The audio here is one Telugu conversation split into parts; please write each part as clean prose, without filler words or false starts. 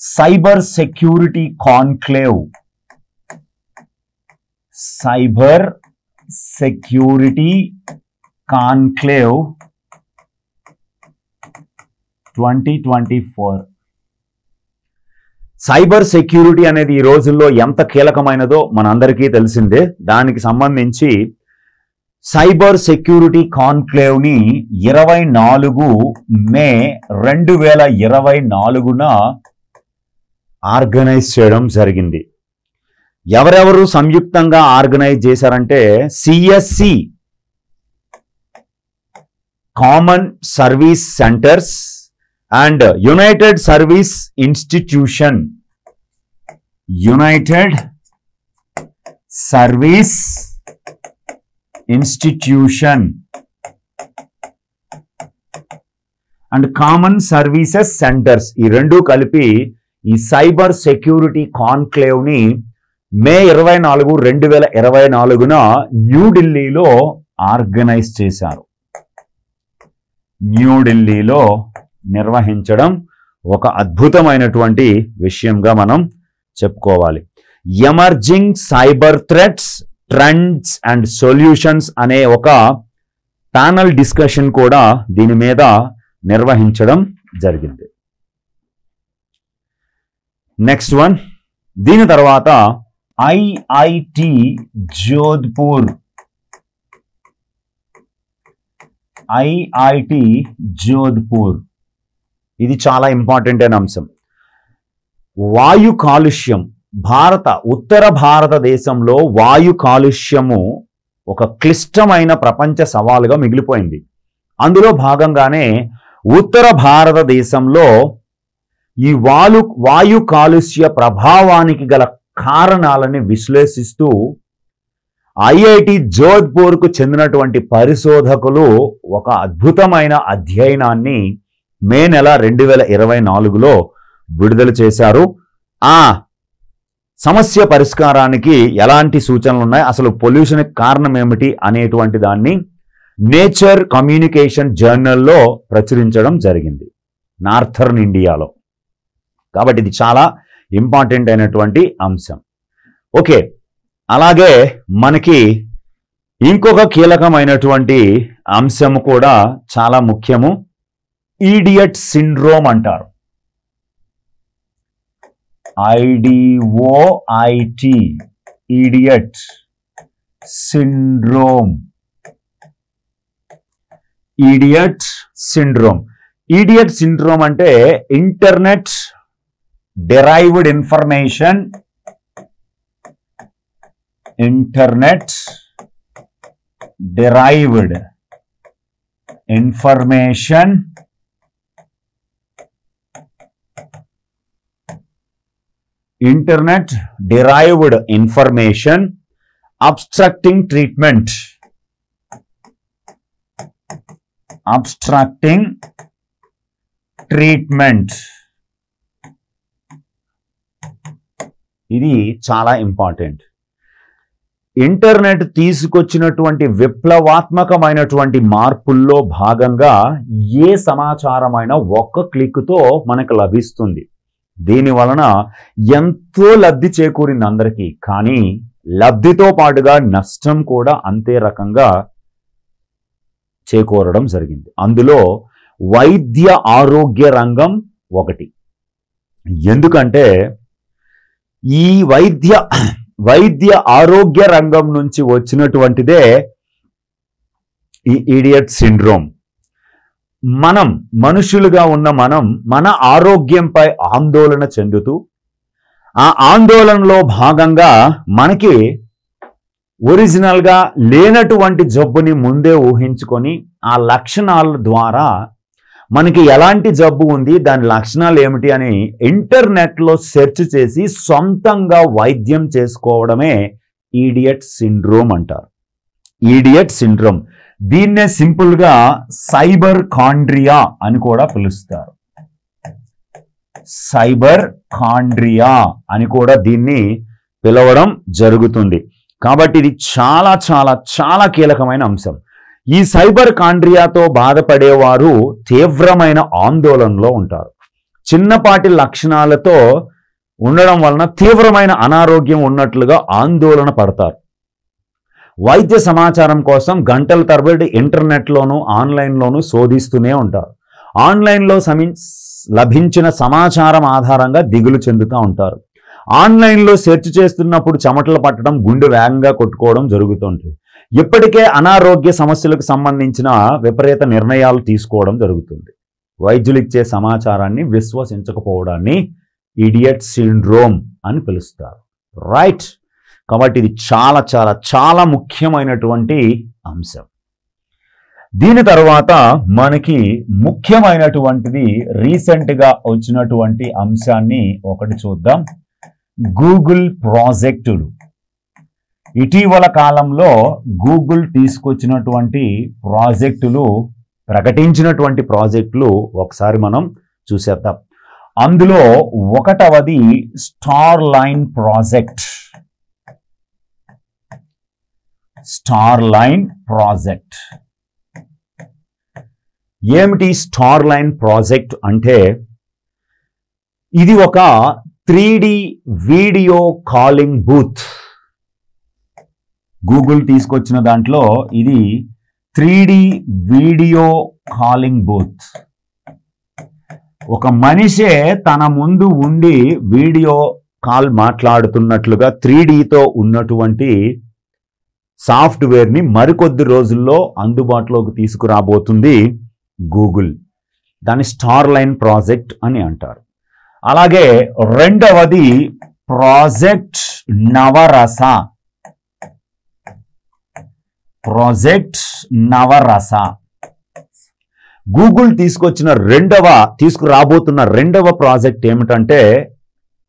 Cyber security conclave, cyber security conclave 2024. Cyber security అనేది ఈ రోజుల్లో ఎంత కీలకమైనదో మనందరికీ తెలిసిందే. దానికి సంబంధించి సైబర్ సెక్యూరిటీ కాన్క్లేవ్ ని 24 మే 2024న ఆర్గనైజ్ చేయడం జరిగింది. ఎవరెవరు సంయుక్తంగా ఆర్గనైజ్ చేశారంటే CSC common service centers and united service institution, united service institution and common services centers, ఈ రెండు కలిపి ఈ సైబర్ సెక్యూరిటీ కాన్క్లేవ్ ని మే 24, 2024న న్యూఢిల్లీలో ఆర్గనైజ్ చేశారు. న్యూఢిల్లీలో నిర్వహించడం ఒక అద్భుతమైనటువంటి విషయంగా మనం చెప్పుకోవాలి. Emerging cyber threats, trends and solutions అనే ఒక ప్యానల్ డిస్కషన్ కూడా దీని మీద నిర్వహించడం జరిగింది. నెక్స్ట్ వన్, దీని తర్వాత ఐఐటి జోధ్పూర్, ఐఐటి జోధ్పూర్ ఇది చాలా ఇంపార్టెంట్ అయిన అంశం. వాయు కాలుష్యం, ఉత్తర భారతదేశంలో వాయు కాలుష్యము ఒక క్లిష్టమైన ప్రపంచ సవాలుగా మిగిలిపోయింది. అందులో భాగంగానే ఉత్తర భారతదేశంలో ఈ వాయు కాలుష్య ప్రభావానికి గల కారణాలని విశ్లేషిస్తూ ఐఐటి జోధ్పూర్కు చెందినటువంటి పరిశోధకులు ఒక అద్భుతమైన అధ్యయనాన్ని మే నెల 2024లో విడుదల చేశారు. ఆ సమస్య పరిష్కారానికి ఎలాంటి సూచనలు ఉన్నాయి, అసలు పొల్యూషన్ కారణం ఏమిటి అనేటువంటి దాన్ని నేచర్ కమ్యూనికేషన్ జర్నల్లో ప్రచురించడం జరిగింది నార్థర్న్ ఇండియాలో. కాబట్టి ఇది చాలా ఇంపార్టెంట్ అయినటువంటి అంశం. ఓకే, అలాగే మనకి ఇంకొక కీలకమైనటువంటి అంశం కూడా చాలా ముఖ్యము. ఈడియట్ సిండ్రోమ్ అంటారు. IDOIT, idiot syndrome. Idiot syndrome, idiot syndrome అంటే internet derived information, internet derived information obstructing treatment, ఇది చాలా ఇంపార్టెంట్. ఇంటర్నెట్ తీసుకొచ్చినటువంటి విప్లవాత్మకమైనటువంటి మార్పుల్లో భాగంగా ఏ సమాచారమైనా ఒక్క క్లిక్తో మనకు లభిస్తుంది. దీని వలన ఎంతో లబ్ధి చేకూరింది అందరికీ. కానీ లబ్ధితో పాటుగా నష్టం కూడా అంతే రకంగా చేకూరడం జరిగింది. అందులో వైద్య ఆరోగ్య రంగం ఒకటి. ఎందుకంటే ఈ వైద్య ఆరోగ్య రంగం నుంచి వచ్చినటువంటిదే ఈ ఈడియట్ సిండ్రోమ్. మనుషులుగా ఉన్న మన ఆరోగ్యంపై ఆందోళన చెందుతూ ఆ ఆందోళనలో భాగంగా మనకి ఒరిజినల్గా లేనటువంటి జబ్బుని ముందే ఊహించుకొని ఆ లక్షణాల ద్వారా మనకి ఎలాంటి జబ్బు ఉంది, దాని లక్షణాలు ఏమిటి అని ఇంటర్నెట్లో సెర్చ్ చేసి సొంతంగా వైద్యం చేసుకోవడమే ఈడియట్ సిండ్రోమ్ అంటారు. ఈడియట్ సిండ్రోమ్, దీన్నే సింపుల్గా సైబర్ కాండ్రియా అని కూడా పిలుస్తారు. సైబర్ కాండ్రియా అని కూడా దీన్ని పిలవడం జరుగుతుంది. కాబట్టి ఇది చాలా చాలా చాలా కీలకమైన అంశం. ఈ సైబర్ కాండ్రియాతో బాధపడేవారు తీవ్రమైన ఆందోళనలో ఉంటారు. చిన్నపాటి లక్షణాలతో ఉండడం వలన తీవ్రమైన అనారోగ్యం ఉన్నట్లుగా ఆందోళన పడతారు. వైద్య సమాచారం కోసం గంటల తరబడి ఇంటర్నెట్లోనూ ఆన్లైన్లోనూ శోధిస్తూనే ఉంటారు. ఆన్లైన్లో లభించిన సమాచారం ఆధారంగా దిగులు చెందుతూ ఉంటారు. ఆన్లైన్లో సెర్చ్ చేస్తున్నప్పుడు చెమటలు పట్టడం, గుండె వేగంగా కొట్టుకోవడం జరుగుతుంటుంది. ఇప్పటికే అనారోగ్య సమస్యలకు సంబంధించిన విపరీత నిర్ణయాలు తీసుకోవడం జరుగుతుంది. వైద్యులు ఇచ్చే సమాచారాన్ని విశ్వసించకపోవడాన్ని ఇడియట్ సిండ్రోమ్ అని పిలుస్తారు. రైట్. కాబట్టి ఇది చాలా చాలా చాలా ముఖ్యమైనటువంటి అంశం. దీని తర్వాత మనకి ముఖ్యమైనటువంటిది రీసెంట్గా వచ్చినటువంటి అంశాన్ని ఒకటి చూద్దాం. గూగుల్ ప్రాజెక్టులు. ఇటీవల కాలంలో గూగుల్ తీసుకొచ్చినటువంటి ప్రాజెక్టులు, ప్రకటించినటువంటి ప్రాజెక్టులు ఒకసారి మనం చూసేద్దాం. అందులో ఒకటవది Starline project. Starline project ఏమిటి? స్టార్ లైన్ ప్రాజెక్ట్ అంటే ఇది ఒక 3D video calling booth. Google తీసుకొచ్చిన దాంట్లో ఇది 3D వీడియో కాలింగ్ బూత్. ఒక మనిషే తన ముందు ఉండి వీడియో కాల్ మాట్లాడుతున్నట్లుగా 3Dతో ఉన్నటువంటి సాఫ్ట్వేర్ని మరికొద్ది రోజుల్లో అందుబాటులోకి తీసుకురాబోతుంది గూగుల్. దాన్ని స్టార్ లైన్ ప్రాజెక్ట్ అని అంటారు. అలాగే రెండవది ప్రాజెక్ట్ నవరస. ప్రాజెక్ట్ నవరస గూగుల్ తీసుకురాబోతున్న రెండవ ప్రాజెక్ట్ ఏమిటంటే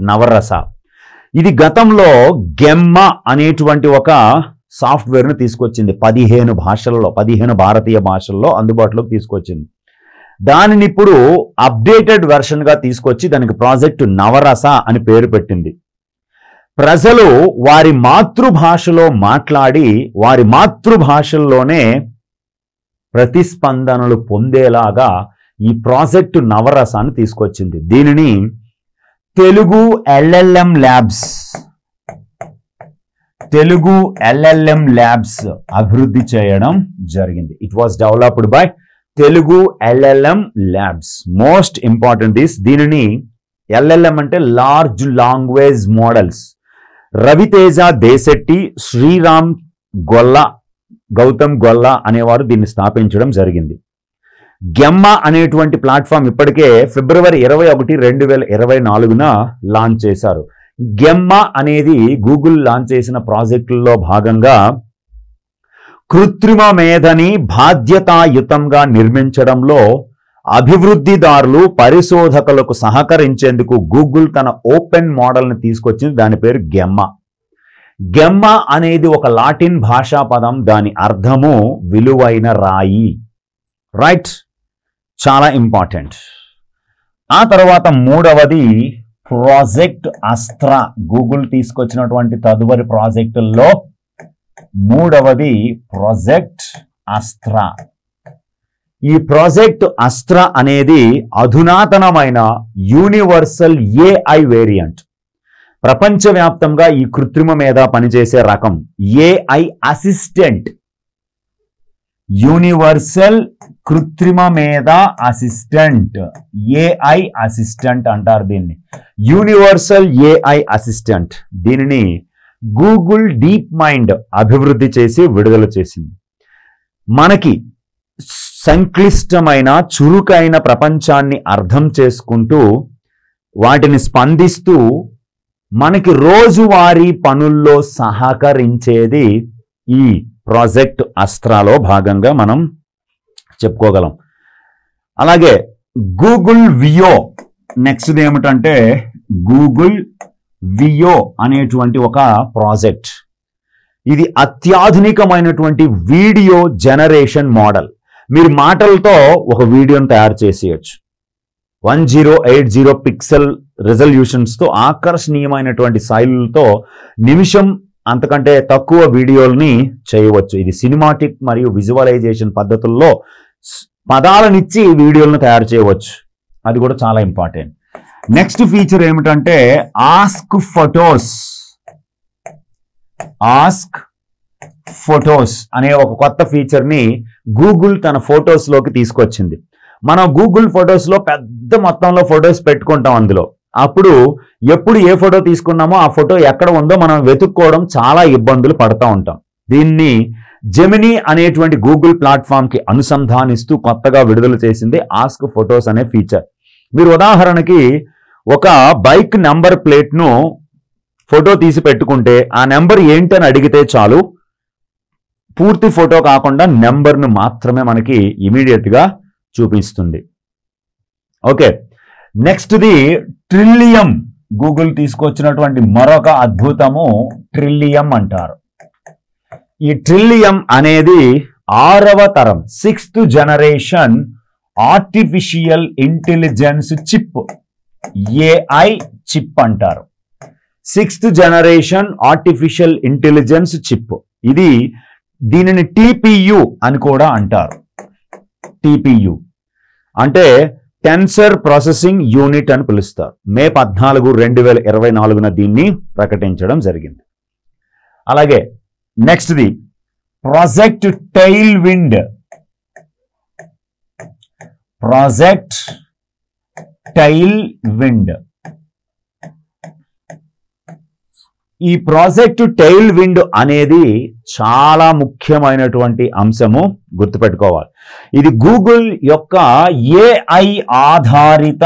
నవరస. ఇది గతంలో గెమ్మ అనేటువంటి ఒక సాఫ్ట్వేర్ను తీసుకొచ్చింది. 15 భారతీయ భాషల్లో అందుబాటులోకి తీసుకొచ్చింది. దానిని ఇప్పుడు అప్డేటెడ్ వెర్షన్గా తీసుకొచ్చి దానికి ప్రాజెక్ట్ నవరస అని పేరు పెట్టింది. ప్రజలు వారి మాతృభాషలో మాట్లాడి వారి మాతృభాషల్లోనే ప్రతిస్పందనలు పొందేలాగా ఈ ప్రాజెక్టు నవరసాన్ని తీసుకొచ్చింది. దీనిని తెలుగు LLM ల్యాబ్స్ అభివృద్ధి చేయడం జరిగింది. It was developed by Telugu LLM labs. Most important is దీనిని LLM అంటే large language models. Raviteja Deshetti, Sriram Gautam Golla అనేవారు దీన్ని స్థాపించడం జరిగింది. గెమ్మ అనేటువంటి ప్లాట్ఫామ్ ఇప్పటికే ఫిబ్రవరి 21, 2024 లాంచ్ చేశారు. గెమ్మ అనేది గూగుల్ లాంచ్ చేసిన ప్రాజెక్టుల్లో భాగంగా కృత్రిమ మేధని బాధ్యతాయుతంగా నిర్మించడంలో అభివృద్ధిదారులు, పరిశోధకులకు సహకరించేందుకు గూగుల్ తన ఓపెన్ మోడల్ని తీసుకొచ్చింది. దాని పేరు గెమ్మ. గెమ్మ అనేది ఒక లాటిన్ భాషా పదం. దాని అర్థము విలువైన రాయి. రైట్. చాలా ఇంపార్టెంట్. ఆ తర్వాత మూడవది ప్రాజెక్ట్ అస్త్ర. గూగుల్ తీసుకొచ్చినటువంటి తదుపరి ప్రాజెక్టుల్లో మూడవది ప్రాజెక్ట్ అస్త్ర. ఈ ప్రాజెక్ట్ అస్త్ర అనేది అధునాతనమైన యూనివర్సల్ AI వేరియంట్. ప్రపంచవ్యాప్తంగా ఈ కృత్రిమ మీద పనిచేసే రకం AI అసిస్టెంట్. యూనివర్సల్ కృత్రిమ మీద అసిస్టెంట్, AI అసిస్టెంట్ అంటారు దీన్ని. Universal AI assistant. దీనిని గూగుల్ డీప్ మైండ్ అభివృద్ధి చేసి విడుదల చేసింది. మనకి సంక్లిష్టమైన, చురుకైన ప్రపంచాన్ని అర్థం చేసుకుంటూ వాటిని స్పందిస్తూ మనకి రోజువారీ పనుల్లో సహకరించేది ఈ ప్రాజెక్ట్ అస్త్రాలో భాగంగా మనం చెప్పుకోగలం. అలాగే గూగుల్ వియో. నెక్స్ట్ ఏమిటంటే గూగుల్ వియో అనేటువంటి ఒక ప్రాజెక్ట్. ఇది అత్యాధునికమైనటువంటి వీడియో జనరేషన్ మోడల్. మీరు మాటలతో ఒక వీడియోని తయారు చేసేయచ్చు. 1080 పిక్సెల్ రిజల్యూషన్స్తో ఆకర్షణీయమైనటువంటి శైలులతో నిమిషం అంతకంటే తక్కువ వీడియోల్ని చేయవచ్చు. ఇది సినిమాటిక్ మరియు విజువలైజేషన్ పద్ధతుల్లో పదాలనిచ్చి వీడియోలను తయారు చేయవచ్చు. అది కూడా చాలా ఇంపార్టెంట్. నెక్స్ట్ ఫీచర్ ఏమిటంటే ఆస్క్ ఫొటోస్ అనే ఒక కొత్త ఫీచర్ ని గూగుల్ తన ఫొటోస్ లోకి తీసుకొచ్చింది. మనం గూగుల్ ఫొటోస్ లో పెద్ద మొత్తంలో ఫొటోస్ పెట్టుకుంటాం. అందులో అప్పుడు ఎప్పుడు ఏ ఫోటో తీసుకున్నామో ఆ ఫోటో ఎక్కడ ఉందో మనం వెతుక్కోవడం చాలా ఇబ్బందులు పడుతూ ఉంటాం. దీన్ని జెమినీ అనేటువంటి గూగుల్ ప్లాట్ఫామ్ కి అనుసంధానిస్తూ కొత్తగా విడుదల చేసింది ఆస్క్ ఫొటోస్ అనే ఫీచర్. మీరు ఉదాహరణకి ఒక బైక్ నెంబర్ ప్లేట్ ను ఫోటో తీసి పెట్టుకుంటే ఆ నెంబర్ ఏంటని అడిగితే చాలు, పూర్తి ఫోటో కాకుండా నెంబర్ను మాత్రమే మనకి ఇమీడియట్ గా చూపిస్తుంది. Okay, next the trillium. Google తీసుకొచ్చినటువంటి మరొక అద్భుతము ట్రిలియం అంటారు. ఈ ట్రిలియం అనేది 6వ తరం 6th generation artificial intelligence chip, AI chip అంటారు. 6th generation artificial intelligence chip. దీనిని TPU అని కూడా అంటారు. TPU అంటే టెన్సర్ ప్రాసెసింగ్ యూనిట్ అని పిలుస్తారు. మే 14, 2024 దీన్ని ప్రకటించడం జరిగింది. అలాగే next the project tail wind. ఈ ప్రాజెక్ట్ టెయిల్ విండ్ అనేది చాలా ముఖ్యమైనటువంటి అంశము, గుర్తుపెట్టుకోవాలి. ఇది గూగుల్ యొక్క AI ఆధారిత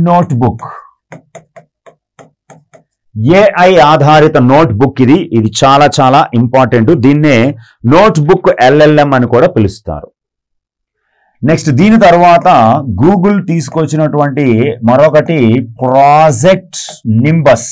నోట్బుక్. AI ఆధారిత నోట్బుక్ ఇది చాలా చాలా ఇంపార్టెంట్. దీన్నే నోట్బుక్ LLM అని కూడా పిలుస్తారు. నెక్స్ట్ దీని తర్వాత గూగుల్ తీసుకొచ్చినటువంటి మరొకటి ప్రాజెక్ట్ నింబస్.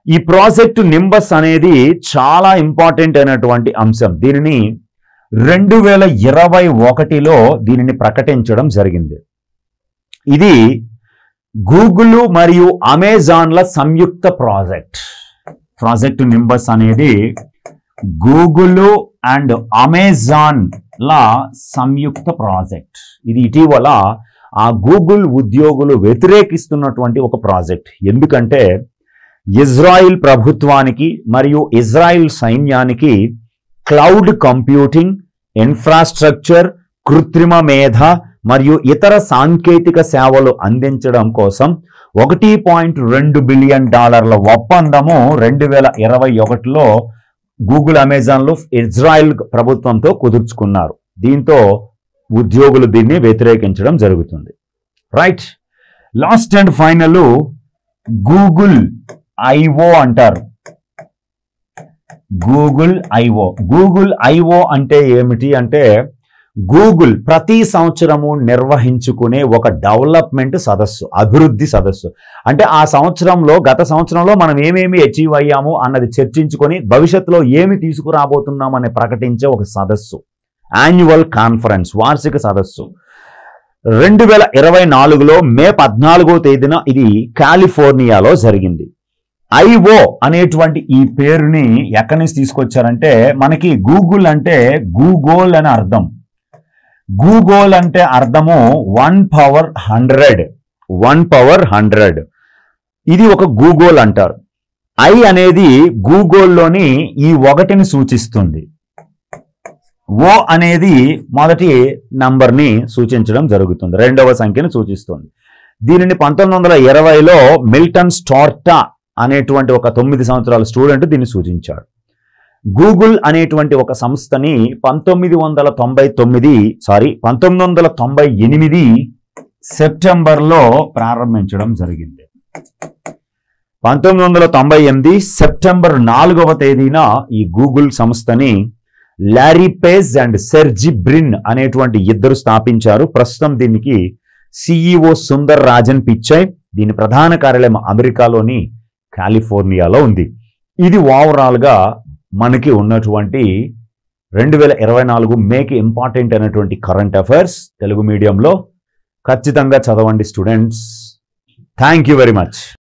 ఈ ప్రాజెక్ట్ నింబస్ అనేది చాలా ఇంపార్టెంట్ అయినటువంటి అంశం. దీనిని 2021లో దీనిని ప్రకటించడం జరిగింది. ఇది గూగుల్ మరియు అమెజాన్ల సంయుక్త ప్రాజెక్ట్ నింబస్ అనేది గూగుల్ అండ్ అమెజాన్ ల సంయుక్త ప్రాజెక్ట్. ఇది ఇటీవల ఆ గూగుల్ ఉద్యోగులు వ్యతిరేకిస్తున్నటువంటి ఒక ప్రాజెక్ట్. ఎందుకంటే ఇజ్రాయిల్ ప్రభుత్వానికి మరియు ఇజ్రాయిల్ సైన్యానికి క్లౌడ్ కంప్యూటింగ్, ఇన్ఫ్రాస్ట్రక్చర్, కృత్రిమ మేధ మరియు ఇతర సాంకేతిక సేవలు అందించడం కోసం $1.2 బిలియన్ ఒప్పందము 2021లో గూగుల్ అమెజాన్లు ఇజ్రాయిల్ ప్రభుత్వంతో కుదుర్చుకున్నారు. దీంతో ఉద్యోగులు దీన్ని వ్యతిరేకించడం జరుగుతుంది. Right, last and final Google I/O అంటారు. గూగుల్ I/O అంటే ఏమిటి అంటే గూగుల్ ప్రతి సంవత్సరము నిర్వహించుకునే ఒక డెవలప్మెంట్ సదస్సు, అభివృద్ధి సదస్సు. అంటే ఆ సంవత్సరంలో, గత సంవత్సరంలో మనం ఏమేమి అచీవ్ అయ్యాము అన్నది చర్చించుకొని భవిష్యత్తులో ఏమి తీసుకురాబోతున్నామని ప్రకటించే ఒక సదస్సు, యాన్యువల్ కాన్ఫరెన్స్, వార్షిక సదస్సు. 2024లో మే 14వ తేదీన ఇది కాలిఫోర్నియాలో జరిగింది. I/O అనేటువంటి ఈ పేరుని ఎక్కడి నుంచి తీసుకొచ్చారంటే, మనకి గూగుల్ అంటే గూగోల్ అని అర్థం. గూగోల్ అంటే అర్థము 1 పవర్ 100. ఇది ఒక గూగోల్ అంటారు. I అనేది గూగోల్లోని ఈ 1ని సూచిస్తుంది. O అనేది మొదటి నంబర్ని సూచించడం జరుగుతుంది, 2వ సంఖ్యను సూచిస్తుంది. దీనిని 1920లో మిల్టన్ స్టార్టా అనేటువంటి ఒక 9 సంవత్సరాల స్టూడెంట్ దీన్ని సూచించాడు. గూగుల్ అనేటువంటి ఒక సంస్థని 1998 సెప్టెంబర్లో ప్రారంభించడం జరిగింది. 1998 సెప్టెంబర్ 4వ తేదీన ఈ గూగుల్ సంస్థని Larry Page and Sergei Brin అనేటువంటి ఇద్దరు స్థాపించారు. ప్రస్తుతం దీనికి CEO సుందర్ రాజన్ పిచ్చై. దీని ప్రధాన కార్యాలయం అమెరికాలోని కాలిఫోర్నియాలో ఉంది. ఇది ఓవరాల్ గా మనకి ఉన్నటువంటి 2024 మేకి ఇంపార్టెంట్ అయినటువంటి కరెంట్ అఫైర్స్. తెలుగు మీడియంలో ఖచ్చితంగా చదవండి students. Thank you very much.